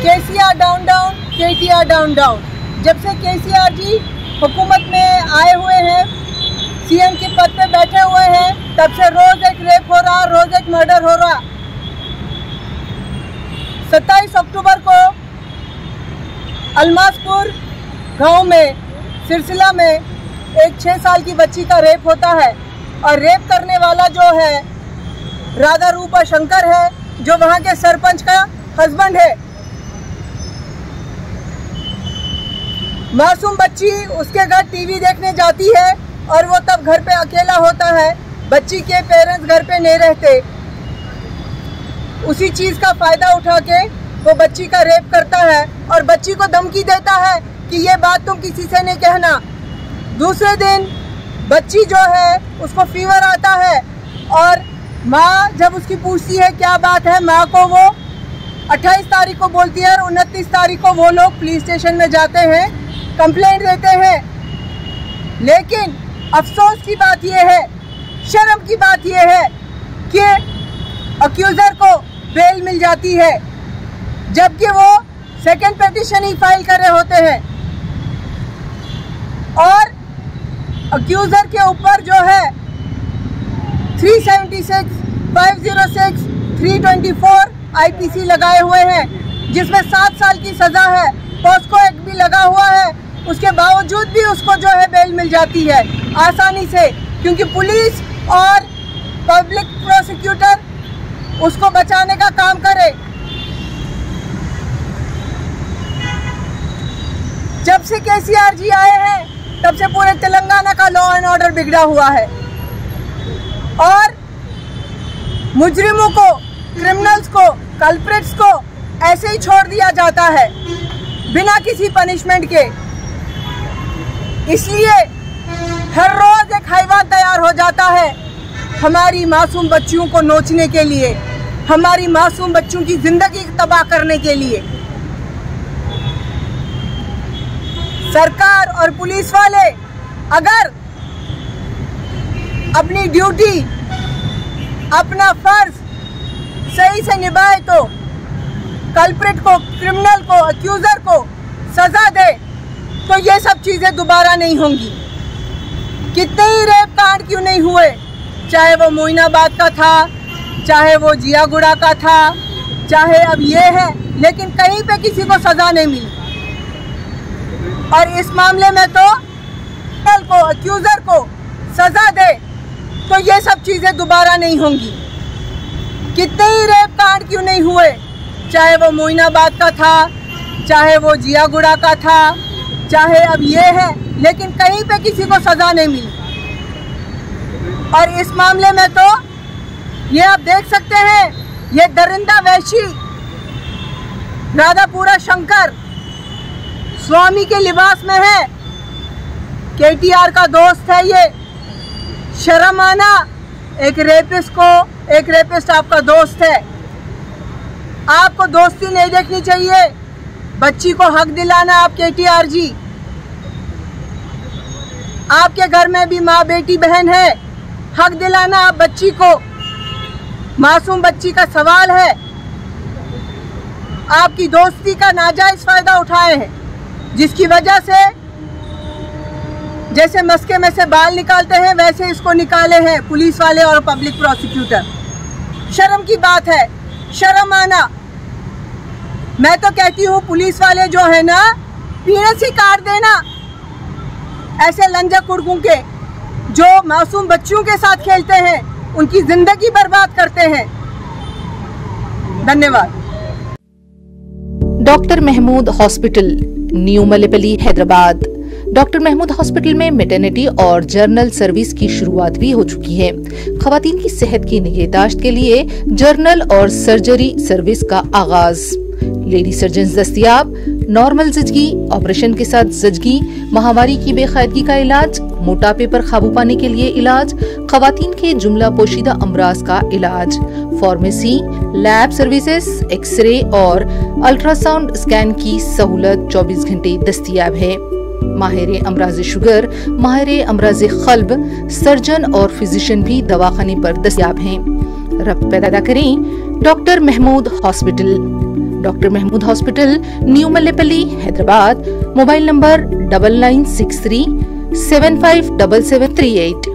KCR down down, KTR down down. जब से केसीआर जी हुकूमत में आए हुए हैं, सीएम के पद पे बैठे हुए हैं, तब से रोज एक रेप हो रहा, रोज एक मर्डर हो रहा। 27 अक्टूबर को अलमासपुर गांव में सिलसिला में एक 6 साल की बच्ची का रेप होता है और रेप करने वाला जो है राधा रूपा शंकर है, जो वहां के सरपंच का हस्बैंड है। मासूम बच्ची उसके घर टीवी देखने जाती है और वो तब घर पे अकेला होता है, बच्ची के पेरेंट्स घर पे नहीं रहते। उसी चीज़ का फ़ायदा उठा के वो बच्ची का रेप करता है और बच्ची को धमकी देता है कि ये बात तुम किसी से नहीं कहना। दूसरे दिन बच्ची जो है उसको फीवर आता है और माँ जब उसकी पूछती है क्या बात है, माँ को वो 28 तारीख को बोलती है और 29 तारीख को वो लोग पुलिस स्टेशन में जाते हैं, कंप्लेंट देते हैं। लेकिन अफसोस की बात यह है, शर्म की बात यह है कि अक्यूज़र को बेल मिल जाती है, जबकि वो सेकंड पिटीशन ही फाइल कर रहे होते हैं। और अक्यूज़र के ऊपर जो है 376, 506, 324 आईपीसी लगाए हुए हैं, जिसमें 7 साल की सज़ा है। पॉस्को एक्ट भी लगा हुआ है, उसके बावजूद भी उसको जो है बेल मिल जाती है आसानी से, क्योंकि पुलिस और पब्लिक प्रोसिक्यूटर उसको बचाने का काम करे। जब से केसीआर जी आए हैं तब से पूरे तेलंगाना का लॉ एंड ऑर्डर बिगड़ा हुआ है और मुजरिमों को, क्रिमिनल्स को, कल्प्रिट्स को ऐसे ही छोड़ दिया जाता है बिना किसी पनिशमेंट के। इसलिए हर रोज एक हैवान तैयार हो जाता है हमारी मासूम बच्चियों को नोचने के लिए, हमारी मासूम बच्चों की जिंदगी तबाह करने के लिए। सरकार और पुलिस वाले अगर अपनी ड्यूटी, अपना फर्ज सही से निभाए तो कल्प्रिट को, क्रिमिनल को, अक्यूज़र को सजा दे तो ये सब चीज़ें दोबारा नहीं होंगी। कितने ही रेप कांड क्यों नहीं हुए, चाहे वो मोइनाबाद का था, चाहे वो जियागुड़ा का था, चाहे अब ये है, लेकिन कहीं पे किसी को सजा नहीं मिली। और इस मामले में तो को, अक्यूज़र को सजा दे तो ये सब चीज़ें दोबारा नहीं होंगी। कितने ही रेप कांड क्यों नहीं हुए, चाहे वो मोइनाबाद का था, चाहे वो जियागुड़ा का था, चाहे अब ये है, लेकिन कहीं पे किसी को सजा नहीं मिली। और इस मामले में तो ये आप देख सकते हैं, ये दरिंदा वैशी राधापुरा शंकर स्वामी के लिबास में है, केटीआर का दोस्त है। ये शर्म आना, एक रेपिस्ट आपका दोस्त है। आपको दोस्ती नहीं देखनी चाहिए, बच्ची को हक दिलाना आप केटीआर जी। आपके घर में भी माँ, बेटी, बहन है, हक दिलाना आप बच्ची को। मासूम बच्ची का सवाल है, आपकी दोस्ती का नाजायज फायदा उठाए हैं, जिसकी वजह से जैसे मस्के में से बाल निकालते हैं वैसे इसको निकाले हैं पुलिस वाले और पब्लिक प्रोसिक्यूटर। शर्म की बात है, शर्म आना। मैं तो कहती हूँ पुलिस वाले जो है ना, पीने से काट देना ऐसे लंजा कुड़कुं के जो मासूम बच्चों के साथ खेलते हैं, उनकी जिंदगी बर्बाद करते हैं। धन्यवाद। Doctor Mahmood hospital, new Malepally, Hyderabad. Doctor Mahmood hospital में मैटरनिटी और जर्नल सर्विस की शुरुआत भी हो चुकी है। खवातीन की सेहत की निगहदाश्त के लिए जर्नल और सर्जरी सर्विस का आगाज। लेडी सर्जन दस्तयाब, नॉर्मल जजगी, ऑपरेशन के साथ जजगी, महामारी की बेकायदगी का इलाज, मोटापे पर काबू पाने के लिए इलाज, खवातीन के जुमला पोशीदा अमराज का इलाज, फार्मेसी, लैब सर्विसेज, एक्सरे और अल्ट्रासाउंड स्कैन की सहूलत 24 घंटे दस्तयाब है। माहिर अमराज शुगर, माहिर अमराज क़ल्ब, सर्जन और फिजिशियन भी दवाखाने पर दस्तयाब हैं। रब्त पैदा करें doctor Mahmood hospital, doctor Mahmood hospital, new Mallepally, Hyderabad. Mobile number 9963757738।